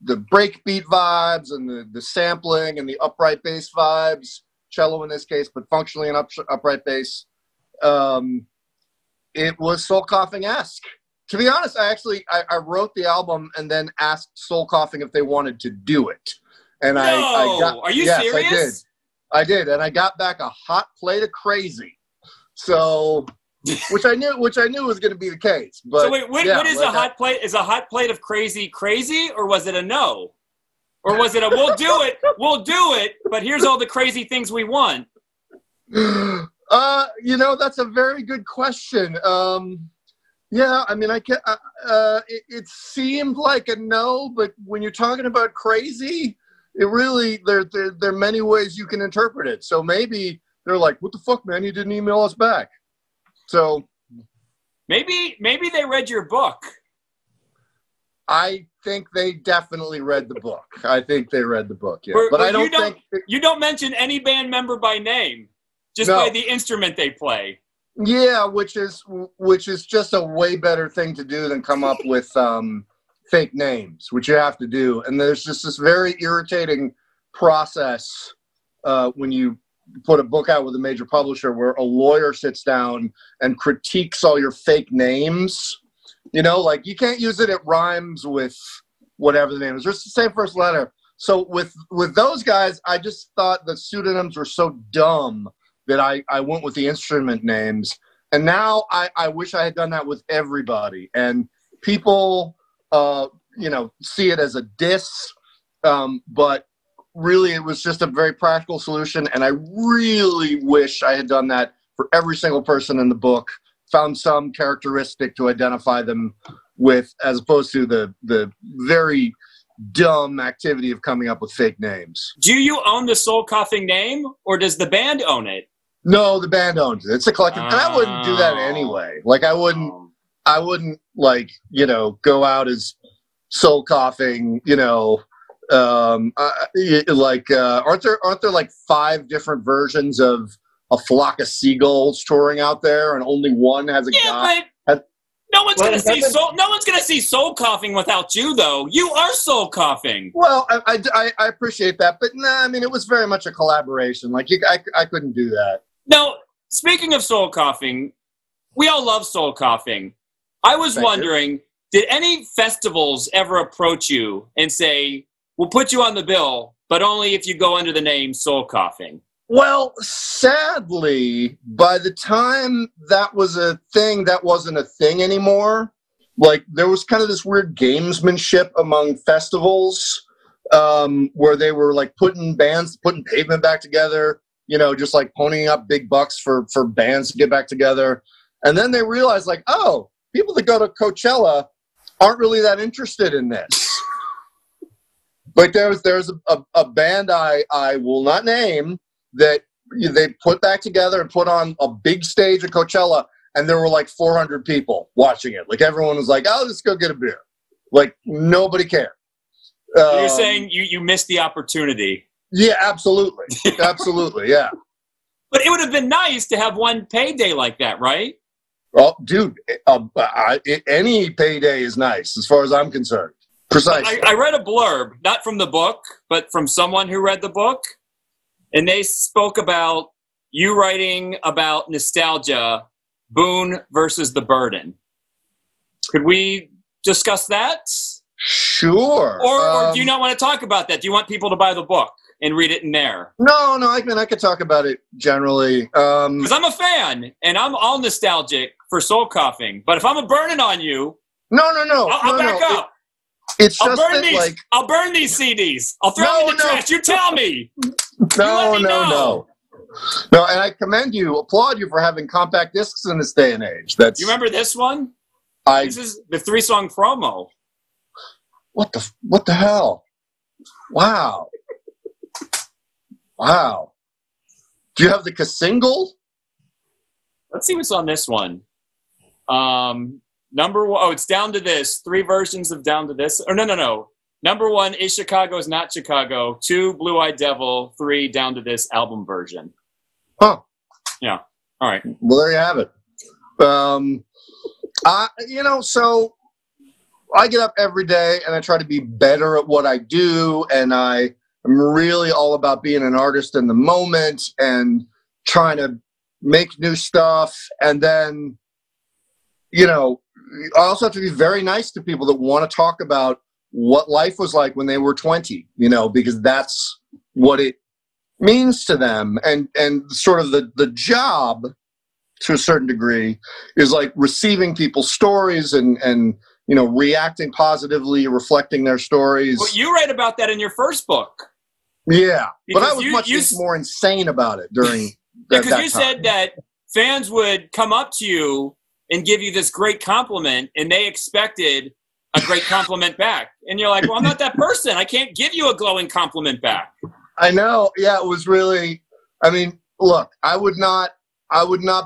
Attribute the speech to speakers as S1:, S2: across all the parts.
S1: breakbeat vibes and the sampling and the upright bass vibes, cello in this case, but functionally an upright bass. It was Soul Coughing-esque. To be honest, I wrote the album and then asked Soul Coughing if they wanted to do it. And
S2: are you serious?
S1: I did, and I got back a hot plate of crazy. So, which I knew was going to be the case. But
S2: so wait, what is a hot plate? Is a hot plate of crazy, or was it a no? Or was it a we'll do it, but here's all the crazy things we want?
S1: That's a very good question. Yeah, I mean, it seemed like a no, but when you're talking about crazy, it really, there are many ways you can interpret it. So maybe they're like, what the fuck, man? You didn't email us back. So
S2: maybe they read your book.
S1: I think they definitely read the book. I think they read the book, yeah. But I don't think...
S2: You don't mention any band member by name, just by the instrument they play.
S1: Yeah, which is just a way better thing to do than come up with fake names, which you have to do. And there's just this very irritating process when you put a book out with a major publisher where a lawyer sits down and critiques all your fake names. Like you can't use it. It rhymes with whatever the name is. It's the same first letter. So with those guys, I just thought the pseudonyms were so dumb that I went with the instrument names. And now I wish I had done that with everybody. And people, see it as a diss, but really it was just a very practical solution. And I really wish I had done that for every single person in the book, found some characteristic to identify them with, as opposed to the very dumb activity of coming up with fake names.
S2: Do you own the Soul Coughing name, or does the band own it?
S1: No, the band owns it. It's a collective. And I wouldn't do that anyway. Like I wouldn't like, go out as Soul Coughing, aren't there like 5 different versions of A Flock of Seagulls touring out there, and only one has a guy?
S2: But no one's gonna see Soul Coughing without you, though. You are Soul Coughing.
S1: Well, I appreciate that, but nah, I mean, it was very much a collaboration. Like I couldn't do that.
S2: Now, speaking of Soul Coughing, we all love Soul Coughing. I was wondering, did any festivals ever approach you and say, we'll put you on the bill, but only if you go under the name Soul Coughing?
S1: Well, sadly, by the time that was a thing, that wasn't a thing anymore. Like, there was kind of this weird gamesmanship among festivals where they were, like, putting Pavement back together, just, like, ponying up big bucks for bands to get back together. And then they realized, like, oh, people that go to Coachella aren't really that interested in this. Like, there's a band I will not name that they put back together and put on a big stage at Coachella, and there were like 400 people watching it. Like everyone was like, "Oh, let's go get a beer." Like nobody cared.
S2: You're saying you missed the opportunity.
S1: Yeah, absolutely, absolutely, yeah.
S2: But it would have been nice to have one payday like that, right?
S1: Well, dude, any payday is nice as far as I'm concerned. Precisely.
S2: I read a blurb, not from the book, but from someone who read the book. And they spoke about you writing about nostalgia, Boone versus the Burden. Could we discuss that?
S1: Sure.
S2: Or do you not want to talk about that? Do you want people to buy the book and read it in there?
S1: No, I could talk about it generally.
S2: Because I'm a fan, and I'm all nostalgic for Soul Coughing. But if I'm a burning on you, I'll back up.
S1: It's
S2: I'll
S1: just
S2: burn
S1: that,
S2: I'll burn these CDs. I'll throw them in the trash. You tell me.
S1: No. No, and I applaud you for having compact discs in this day and age.
S2: You remember this one? This is the 3-song promo.
S1: What the hell? Wow. Do you have the single?
S2: Let's see what's on this one. Number 1, it's Down to This. 3 versions of Down to This. Or no. Number 1 is Chicago's Not Chicago. 2, Blue Eyed Devil. 3, Down to This album version.
S1: Huh.
S2: Yeah. All right.
S1: Well, there you have it. So I get up every day and I try to be better at what I do, and I am really all about being an artist in the moment and trying to make new stuff. And then, you know, I also have to be very nice to people that want to talk about what life was like when they were 20, you know, because that's what it means to them. And sort of the job, to a certain degree, is like receiving people's stories and you know, reacting positively, reflecting their stories.
S2: Well, you write about that in your first book.
S1: Yeah,
S2: because
S1: but I was much more insane about it during that
S2: because you
S1: time.
S2: said that fans would come up to you and give you this great compliment, and they expected a great compliment back. And you're like, well, I'm not that person. I can't give you a glowing compliment back.
S1: I know. Yeah, it was really, I mean, look, I would not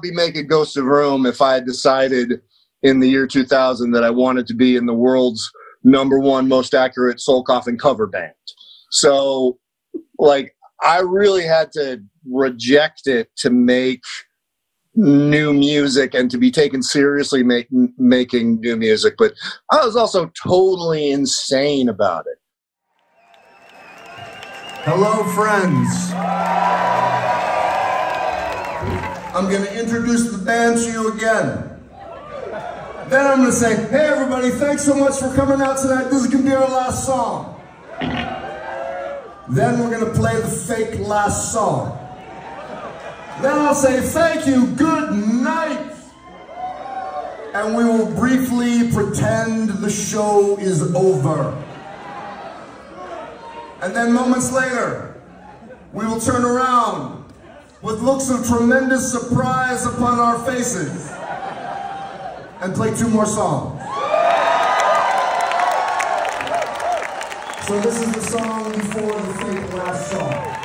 S1: be making Ghosts of Rome if I had decided in the year 2000 that I wanted to be in the world's #1 most accurate Soul Coffin cover band. So, like, I really had to reject it to make new music and to be taken seriously making new music. But I was also totally insane about it.
S3: Hello, friends. I'm going to introduce the band to you again. Then I'm going to say, hey everybody, thanks so much for coming out tonight. This is going to be our last song. Then we're going to play the fake last song. Then I'll say, thank you, good night. And we will briefly pretend the show is over. And then moments later, we will turn around with looks of tremendous surprise upon our faces and play 2 more songs. So this is the song before the fake last song.